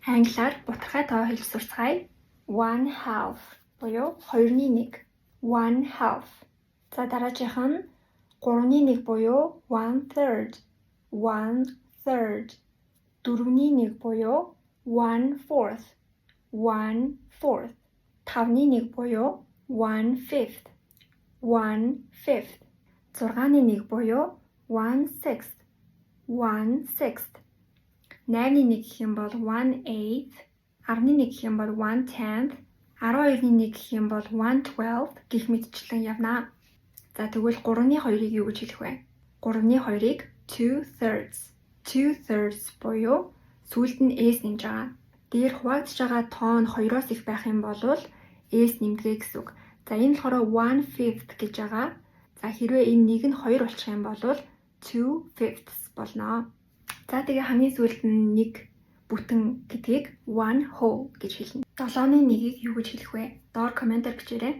Англиар бутархай тоо хэлж сурцгаая. 1/2 буюу 2/1. 1/2. За дараагийнх нь 3/1 буюу 1/3. 1/3. 4/1 буюу 1/4. 1/4. 5/1 буюу 1/5. 1/5. 6/1 буюу 1/6. 1/6. 8-1 гэх юм бол 1/8, 10-1 гэх юм бол 1/10, 12-1 гэх юм бол 1/12 гэх мэтчлэн явнаа. За тэгвэл 3/2-ыг юу гэж хэлэх вэ? 3/2-ыг 2/3. 2/3 буюу сүүлд нь s нэмж байгаа. Дээр хуваагдж байгаа тоон 2-оос их байх юм бол s нэмдэгэ гэсэн үг. За энэ болохоор 1/5 гэж байгаа. За хэрвээ энэ нэг нь 2 болчих юм бол 2/5 болно. За тэгээ хамгийн сүүлд нь нэг бүтэн гэдгийг 1 whole гэж хэлнэ. 7-1-ийг юу гэж хэлэх вэ? Доор комментээр бичээрэй.